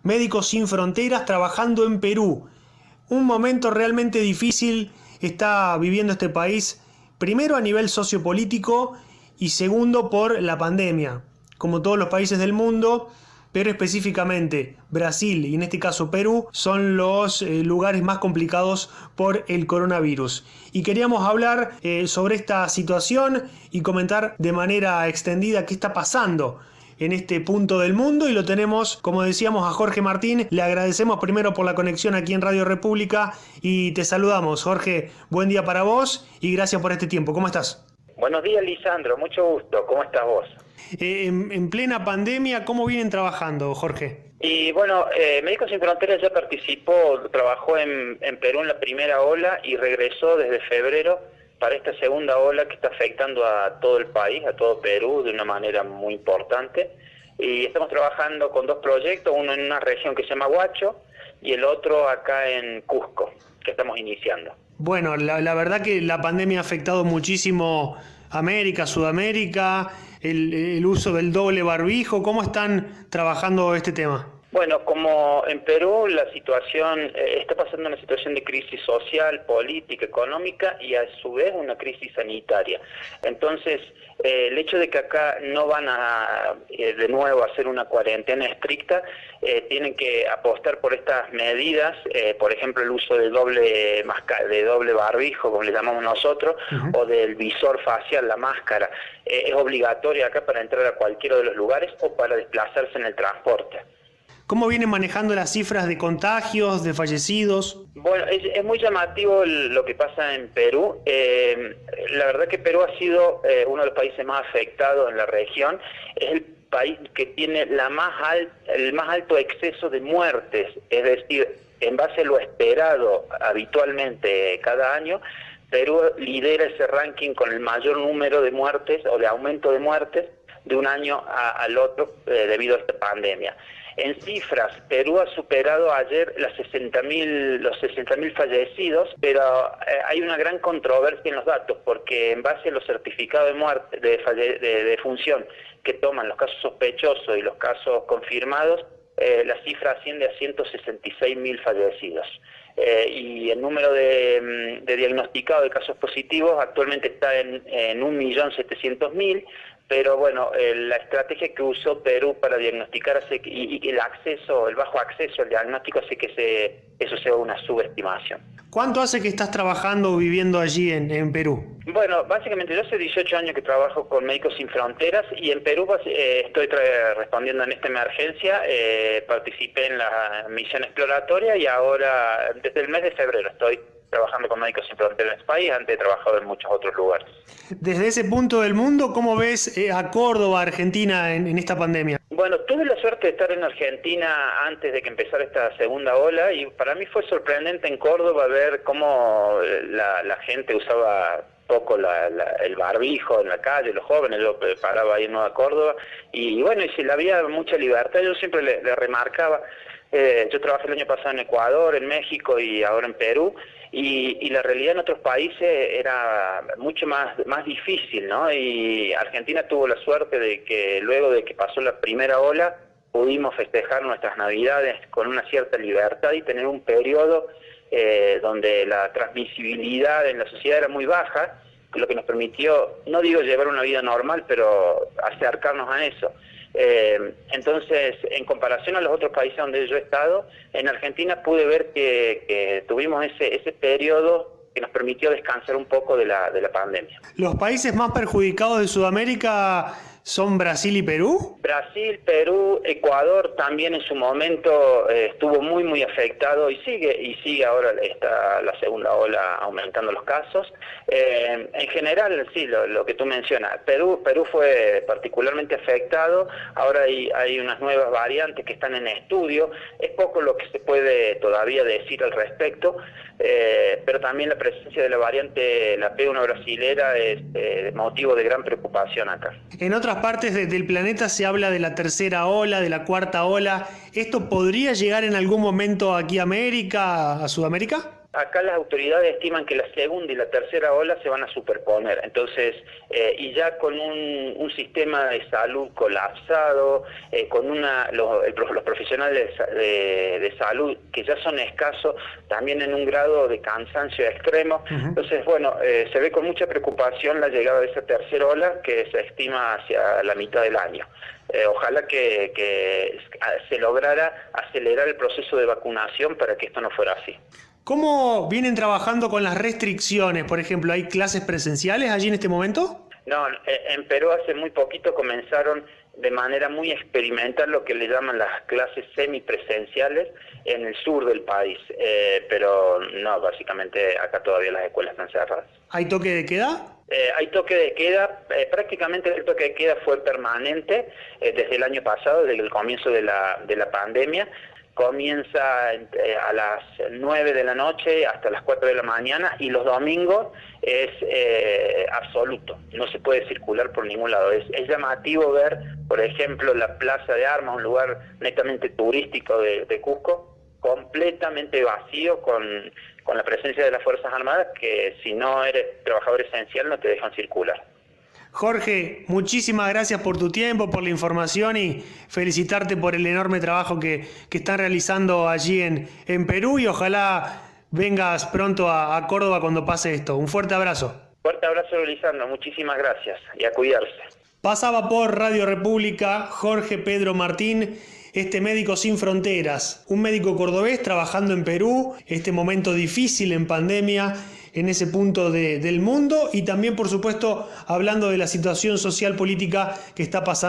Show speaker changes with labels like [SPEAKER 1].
[SPEAKER 1] Médicos Sin Fronteras trabajando en Perú. Un momento realmente difícil está viviendo este país, primero a nivel sociopolítico y segundo por la pandemia. Como todos los países del mundo, pero específicamente Brasil y en este caso Perú son los lugares más complicados por el coronavirus. Y queríamos hablar sobre esta situación y comentar de manera extendida qué está pasando en este punto del mundo, y lo tenemos, como decíamos, a Jorge Martín. Le agradecemos primero por la conexión aquí en Radio República y te saludamos. Jorge, buen día para vos y gracias por este tiempo. ¿Cómo estás?
[SPEAKER 2] Buenos días, Lisandro, mucho gusto. ¿Cómo estás vos?
[SPEAKER 1] En plena pandemia, ¿cómo vienen trabajando, Jorge?
[SPEAKER 2] Y bueno, Médicos Sin Fronteras ya participó, trabajó en Perú en la primera ola y regresó desde febrero para esta segunda ola que está afectando a todo el país, a todo Perú, de una manera muy importante. Y estamos trabajando con dos proyectos, uno en una región que se llama Huacho y el otro acá en Cusco, que estamos iniciando.
[SPEAKER 1] Bueno, la verdad que la pandemia ha afectado muchísimo América, Sudamérica, el uso del doble barbijo. ¿Cómo están trabajando este tema?
[SPEAKER 2] Bueno, como en Perú la situación, está pasando una situación de crisis social, política, económica y a su vez una crisis sanitaria. Entonces, el hecho de que acá no van a de nuevo hacer una cuarentena estricta, tienen que apostar por estas medidas, por ejemplo el uso de doble barbijo, como le llamamos nosotros, o del visor facial, la máscara, es obligatoria acá para entrar a cualquiera de los lugares o para desplazarse en el transporte.
[SPEAKER 1] ¿Cómo vienen manejando las cifras de contagios, de fallecidos?
[SPEAKER 2] Bueno, es muy llamativo lo que pasa en Perú. La verdad que Perú ha sido uno de los países más afectados en la región. Es el país que tiene el más alto exceso de muertes, es decir, en base a lo esperado habitualmente cada año, Perú lidera ese ranking con el mayor número de muertes o de aumento de muertes de un año al otro debido a esta pandemia. En cifras, Perú ha superado ayer los 60.000 fallecidos, pero hay una gran controversia en los datos, porque en base a los certificados de muerte, de defunción que toman los casos sospechosos y los casos confirmados, la cifra asciende a 166.000 fallecidos. Y el número de diagnosticados de casos positivos actualmente está en 1.700.000, pero bueno, la estrategia que usó Perú para diagnosticar y el bajo acceso al diagnóstico hace que eso sea una subestimación.
[SPEAKER 1] ¿Cuánto hace que estás trabajando o viviendo allí en Perú?
[SPEAKER 2] Bueno, básicamente yo hace 18 años que trabajo con Médicos Sin Fronteras y en Perú estoy respondiendo en esta emergencia, participé en la misión exploratoria y ahora desde el mes de febrero estoy trabajando con Médicos Sin Fronteras en este país, antes he trabajado en muchos otros lugares.
[SPEAKER 1] Desde ese punto del mundo, ¿cómo ves a Córdoba, Argentina, en esta pandemia?
[SPEAKER 2] Bueno, tuve la suerte de estar en Argentina antes de que empezara esta segunda ola y para mí fue sorprendente en Córdoba ver cómo la gente usaba poco el barbijo en la calle, los jóvenes. Yo paraba ahí en Nueva Córdoba y bueno, y si había mucha libertad, yo siempre le remarcaba. Yo trabajé el año pasado en Ecuador, en México y ahora en Perú, y la realidad en otros países era mucho más difícil, ¿no? Y Argentina tuvo la suerte de que luego de que pasó la primera ola, pudimos festejar nuestras Navidades con una cierta libertad y tener un periodo donde la transmisibilidad en la sociedad era muy baja, lo que nos permitió, no digo llevar una vida normal, pero acercarnos a eso. Entonces, en comparación a los otros países donde yo he estado, en Argentina pude ver que tuvimos ese periodo que nos permitió descansar un poco de la pandemia.
[SPEAKER 1] ¿Los países más perjudicados de Sudamérica son Brasil y Perú?
[SPEAKER 2] Brasil, Perú, Ecuador también en su momento estuvo muy afectado y sigue ahora está la segunda ola aumentando los casos. En general, sí, lo que tú mencionas, Perú fue particularmente afectado, ahora hay unas nuevas variantes que están en estudio, es poco lo que se puede todavía decir al respecto, pero también la presencia de la variante, la P1 brasilera, es motivo de gran preocupación acá.
[SPEAKER 1] En otras partes del planeta se habla de la tercera ola, de la cuarta ola. ¿Esto podría llegar en algún momento aquí a América, a Sudamérica?
[SPEAKER 2] Acá las autoridades estiman que la segunda y la tercera ola se van a superponer, entonces, y ya con un sistema de salud colapsado, con los profesionales de salud que ya son escasos, también en un grado de cansancio extremo. Entonces, bueno, se ve con mucha preocupación la llegada de esa tercera ola que se estima hacia la mitad del año. Ojalá que se lograra acelerar el proceso de vacunación para que esto no fuera así.
[SPEAKER 1] ¿Cómo vienen trabajando con las restricciones? Por ejemplo, ¿hay clases presenciales allí en este momento?
[SPEAKER 2] No, en Perú hace muy poquito comenzaron de manera muy experimental lo que le llaman las clases semipresenciales en el sur del país, pero no, básicamente acá todavía las escuelas están cerradas.
[SPEAKER 1] ¿Hay toque de queda?
[SPEAKER 2] Hay toque de queda, prácticamente el toque de queda fue permanente desde el año pasado, desde el comienzo de la pandemia. Comienza a las 9 de la noche hasta las 4 de la mañana y los domingos es absoluto, no se puede circular por ningún lado. Es llamativo ver, por ejemplo, la Plaza de Armas, un lugar netamente turístico de Cusco, completamente vacío con la presencia de las Fuerzas Armadas, que si no eres trabajador esencial no te dejan circular.
[SPEAKER 1] Jorge, muchísimas gracias por tu tiempo, por la información y felicitarte por el enorme trabajo que están realizando allí en Perú y ojalá vengas pronto a Córdoba cuando pase esto. Un fuerte abrazo.
[SPEAKER 2] Fuerte abrazo, Lisandro. Muchísimas gracias y a cuidarse.
[SPEAKER 1] Pasaba por Radio República Jorge Pedro Martín, este médico sin fronteras, un médico cordobés trabajando en Perú, este momento difícil en pandemia, en ese punto del mundo y también, por supuesto, hablando de la situación social política que está pasando